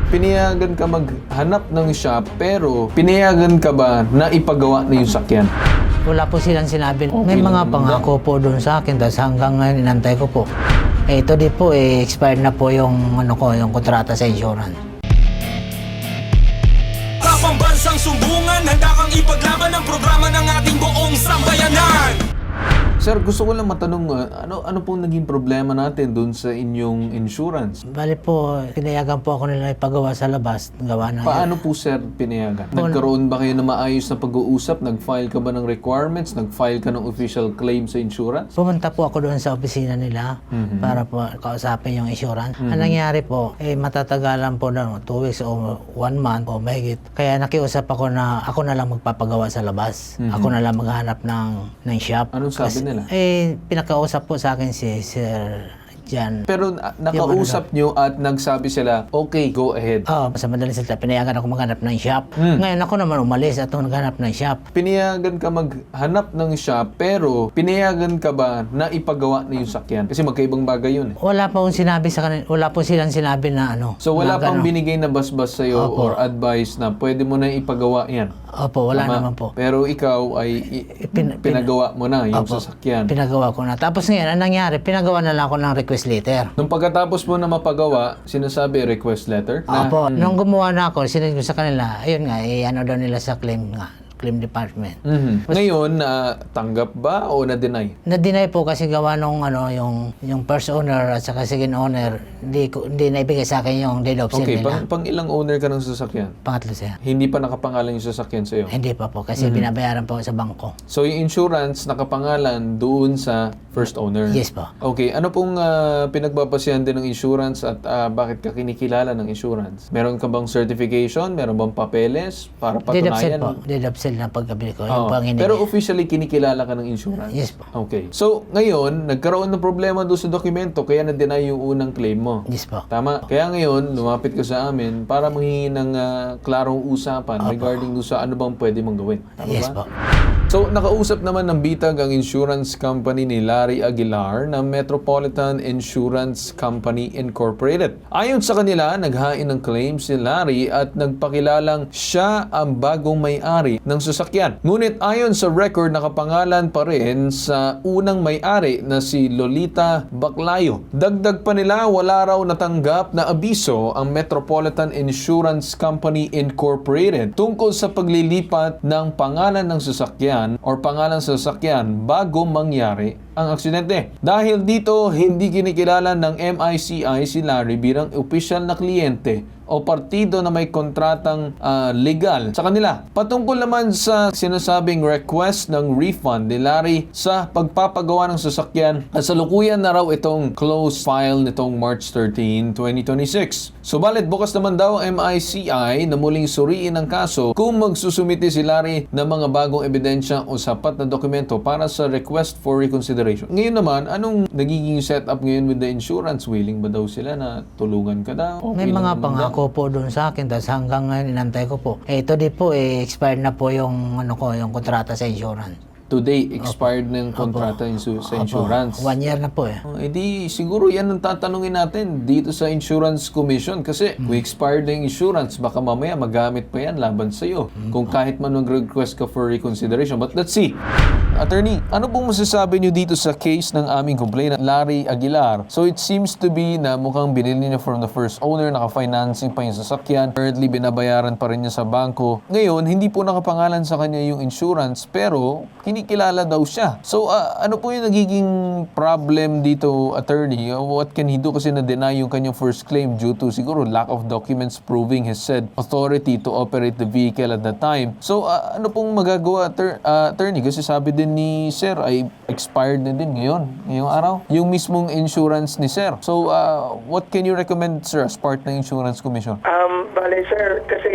Pinayagan ka maghanap ng shop pero pinayagan ka ba na ipagawa na yung sakyan? Wala po silang sinabi. Okay May mga lang. pangako po doon sa akin, tapos hanggang ngayon inantay ko po. Ito di po, expired na po yung, yung kontrata sa insurance. Pambansang sumbungan, handa kang ipaglaban ang programa ng ating buong sambayanan. Sir, gusto ko lang matanong, ano pong naging problema natin doon sa inyong insurance? Bali po, pinayagan po ako nila ipagawa sa labas. Gawa na Paano po, sir, pinayagan? Nagkaroon ba kayo na maayos na pag-uusap? Nag-file ka ba ng requirements? Nag-file ka ng official claim sa insurance? Pumunta po ako doon sa opisina nila para po kausapin yung insurance. Ang nangyari po, matatagalan po na 2 weeks o 1 month o mahigit. Kaya nakiusap ako na ako na lang magpapagawa sa labas. Ako na lang maghahanap ng shop. Anong sabi nila? Pinakausap po sa akin si Sir Jan. Pero nakausap nyo at nagsabi sila, okay, go ahead. Sa madaling salita, pinayagan ako maghanap ng shop. Ngayon ako naman umalis at naghanap ng shop. Pinayagan ka maghanap ng shop pero pinayagan ka ba na ipagawa na yung sakyan? Kasi magkaibang bagay yun. Wala pa akong sinabi sa kanila, wala po silang sinabi na So wala na pang gano'n. binigay na basbas sa'yo or advice na pwede mo na ipagawa yan? Opo, wala Tama? naman po. Pero ikaw ay pinagawa mo na yung Opo, sasakyan. pinagawa ko na. Tapos ngayon, ang nangyari, pinagawa na lang ako ng request letter. Nung pagkatapos mo na mapagawa, sinasabi request letter? Opo, nung gumawa na ako, sinend ko sa kanila, ayun nga, ano daw nila sa claim department. Ngayon, tanggap ba o na-deny? Na-deny po kasi gawa nung yung first owner at saka second owner, hindi naibigay sa akin yung deed of sale Okay, nila. pang ilang owner ka ng sasakyan? Pangatlo siya. Hindi pa nakapangalan yung sasakyan sa'yo? Hindi pa po kasi binabayaran po sa bangko. So yung insurance nakapangalan doon sa first owner? Yes po. Okay, ano pong pinagbabasihan din ng insurance at bakit ka kinikilala ng insurance? Meron ka bang certification? Meron bang papeles para Deed of sale patunayan? po. Deed of sale na pagkabili ko. Oo. Yung pang Pero officially kinikilala ka ng insurance? Yes po. Okay. So ngayon, nagkaroon ng problema doon sa dokumento kaya na-deny yung unang claim mo? Yes po. Tama. Kaya ngayon, lumapit ka sa amin para manghingi ng klarong usapan regarding doon sa ano bang pwede mong gawin. Tama Yes ba? po. So, nakausap naman ng bitag ang insurance company ni Larry Aguilar ng Metropolitan Insurance Company Incorporated. Ayon sa kanila, naghain ng claim si Larry at nagpakilalang siya ang bagong may-ari ng sasakyan. Ngunit ayon sa record, nakapangalan pa rin sa unang may-ari na si Lolita Baclayo. Dagdag pa nila, wala raw natanggap na abiso ang Metropolitan Insurance Company Incorporated tungkol sa paglilipat ng pangalan ng sasakyan or pangalan sa sasakyan bago mangyari ang aksidente. Dahil dito, hindi kinikilala ng MICI si Larry bilang opisyal na kliyente o partido na may kontratang legal sa kanila. Patungkol naman sa sinasabing request ng refund ni Larry sa pagpapagawa ng sasakyan, kasalukuyan na raw itong close file nitong March 13, 2026. Subalit bukas naman daw ang MICI na muling suriin ang kaso kung magsusumite si Larry ng mga bagong ebidensya o sapat na dokumento para sa request for reconsideration. Ngayon naman, anong nagiging setup ngayon with the insurance? Willing ba daw sila na tulungan ka daw? May Okay mga lang pangako po doon sa akin, tapos hanggang ngayon inantay ko po. Ito di po, expired na po yung, yung kontrata sa insurance. Today, expired na yung kontrata sa insurance. 1 year na po Edi siguro yan ang tatanungin natin dito sa Insurance Commission kasi kung expired na yung insurance, baka mamaya magamit pa yan laban sa'yo kung kahit man mag-request ka for reconsideration. But let's see. Attorney, ano pong masasabi niyo dito sa case ng aming complainant, Larry Aguilar? So it seems to be na mukhang binili niya from the first owner, naka-financing pa yung sasakyan, currently binabayaran pa rin niya sa bangko. Ngayon, hindi po nakapangalan sa kanya yung insurance pero kinikilala daw siya. So ano po yung nagiging problem dito, attorney? What can he do kasi na-deny yung kanyang first claim due to siguro lack of documents proving his said authority to operate the vehicle at the time. So ano pong magagawa, attorney? Kasi sabi din ni Sir ay expired na din ngayong araw. Yung mismong insurance ni Sir. So what can you recommend, sir, as part ng Insurance Commission? Bale, sir, kasi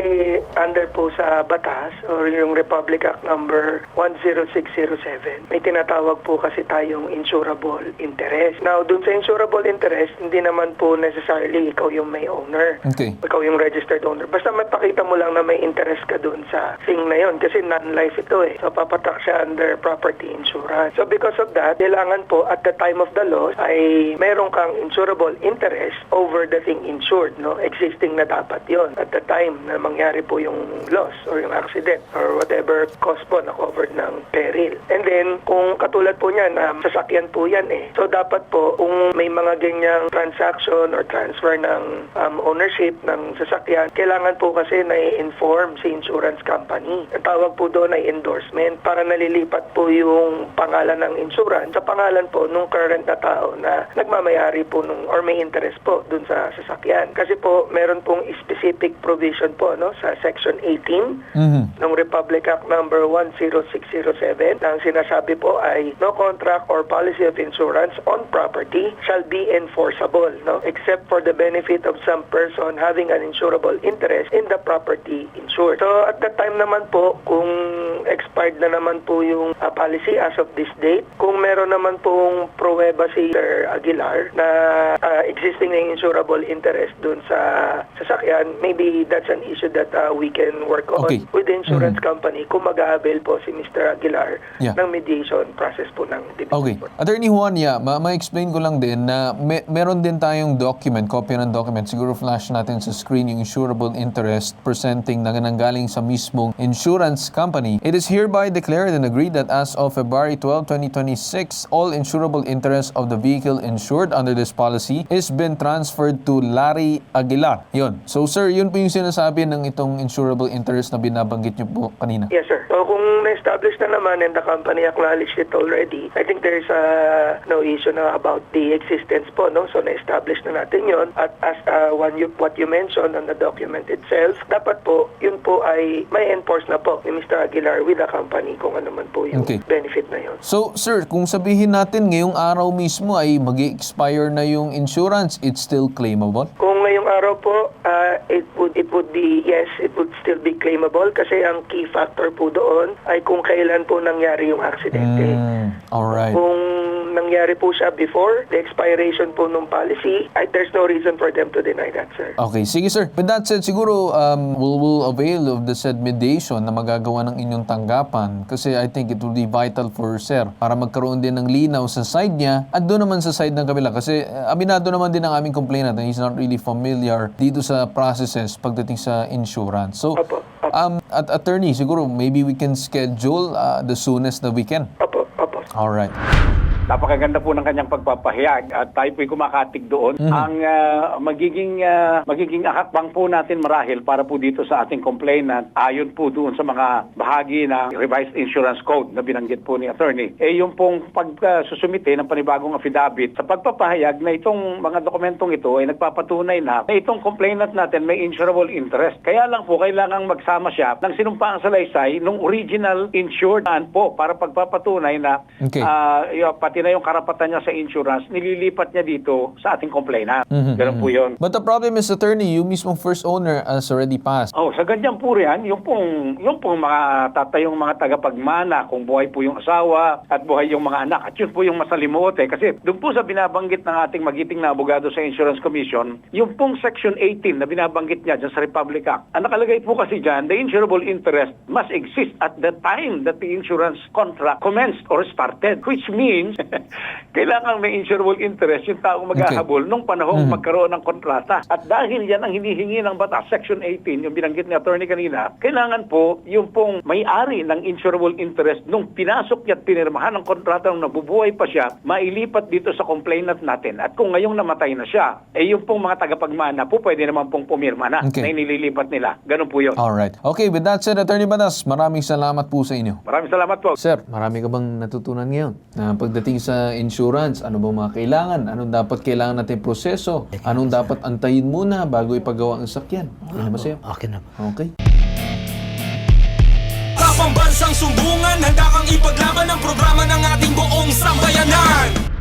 under po sa batas or yung Republic Act number 1060 0107, may tinatawag po kasi tayong insurable interest. Now, dun sa insurable interest, hindi naman po necessarily ikaw yung may owner. Okay. Ikaw yung registered owner. Basta mapakita mo lang na may interest ka dun sa thing na yun kasi non-life ito eh. So, papatak siya under property insurance. So, because of that, kailangan po at the time of the loss ay meron kang insurable interest over the thing insured, no? Existing na dapat yon at the time na mangyari po yung loss or yung accident or whatever cost po na covered ng peril. And then, kung katulad po niyan, sasakyan po yan eh. So, dapat po, kung may mga ganyang transaction or transfer ng ownership ng sasakyan, kailangan po kasi na-inform si insurance company. Ang tawag po doon ay endorsement para nalilipat po yung pangalan ng insurance sa pangalan po nung current na tao na nagmamayari po nung or may interest po dun sa sasakyan. Kasi po, meron pong specific provision po no sa Section 18 ng Republic Act number 10607 na ang sinasabi po ay no contract or policy of insurance on property shall be enforceable no except for the benefit of some person having an insurable interest in the property insured. So at that time naman po kung expired na naman po yung policy as of this date, kung meron naman pong pruweba si Sir Aguilar na existing na insurable interest dun sa sasakyan, maybe that's an issue that we can work on with the insurance company kung mag-a-avail po si Mr. Aguilar ng mediation process po ng division. Okay. Attorney Juan, ma-explain ko lang din na meron din tayong document, copy ng document, siguro flash natin sa screen yung insurable interest presenting na nanggaling sa mismong insurance company. It is hereby declared and agreed that as of February 12, 2026, all insurable interest of the vehicle insured under this policy is been transferred to Larry Aguilar. Yun. So sir, yun po yung sinasabi ng itong insurable interest na binabanggit nyo po kanina. Yes, sir. So kung na-establish na naman and the company acknowledged it already, I think there's no issue na about the existence po, no? So na-establish na natin yon at as what you mentioned on the document itself, dapat po, yun po ay may enforce na po ni Mr. Aguilar with the company kung ano man po yung benefit na yun. So sir, kung sabihin natin ngayong araw mismo ay mag-expire na yung insurance, it's still claimable? Kung ngayong araw po, it would be, yes, it would still be claimable kasi ang key factor po doon ay kung kailan po nangyari yung aksidente. Alright. Kung nangyari po siya before the expiration po ng policy, there's no reason for them to deny that, sir. Okay, sige sir. With that said, siguro we'll avail of the said mediation na magagawa ng inyong tanggapan kasi I think it will be vital for sir para magkaroon din ng linaw sa side niya at doon naman sa side ng kabila kasi aminado naman din ang aming complainant na he's not really familiar dito sa processes pagdating sa insurance. So, at attorney, siguro maybe we can schedule the soonest that we can. Opo. Alright. Napakaganda po ng kanyang pagpapahayag at tayo po'y kumakatig doon. Ang magiging hakbang po natin marahil para po dito sa ating complainant ayon po doon sa mga bahagi ng revised insurance code na binanggit po ni attorney. Yung pong pagsusumite ng panibagong affidavit sa pagpapahayag na itong mga dokumentong ito ay nagpapatunay na itong complainant natin may insurable interest. Kaya lang po kailangang magsama siya ng sinumpaang salaysay nung original insured po para pagpapatunay na pati na yung karapatan niya sa insurance, nililipat niya dito sa ating complainant. Ganun po yun. But the problem is, attorney, yung mismong first owner has already passed. Sa ganyan po riyan, yung pong mga tatayong mga tagapagmana, kung buhay po yung asawa at buhay yung mga anak, at yun po yung masalimuot kasi doon po sa binabanggit ng ating magiting na abogado sa Insurance Commission, yung pong Section 18 na binabanggit niya dyan sa Republic Act, ang nakalagay po kasi dyan, the insurable interest must exist at the time that the insurance contract commenced or started, which means kailangan may insurable interest yung taong maghahabol nung panahong magkaroon ng kontrata. At dahil yan ang hinihingi ng batas, Section 18, yung binanggit ni attorney kanina, kailangan po yung pong may-ari ng insurable interest nung pinasok niya at pinirmahan ng kontrata nung nabubuhay pa siya, mailipat dito sa complainant natin. At kung ngayong namatay na siya, yung pong mga tagapagmana po pwede naman pong pumirma na na inililipat nila. Ganun po yun. Alright. Okay, with that said, Attorney Batas, maraming salamat po sa inyo. Maraming salamat po. Sir, marami ka bang natutunan ngayon? Na pagdating sa insurance, ano bang mga kailangan? Anong dapat kailangan natin proseso? Anong dapat antayin muna bago ipagawa ang sakyan? Ano ba sa'yo? Okay na. Okay. Pambansang sumbungan, handa kang ipaglaban ang programa ng ating buong sambayanan.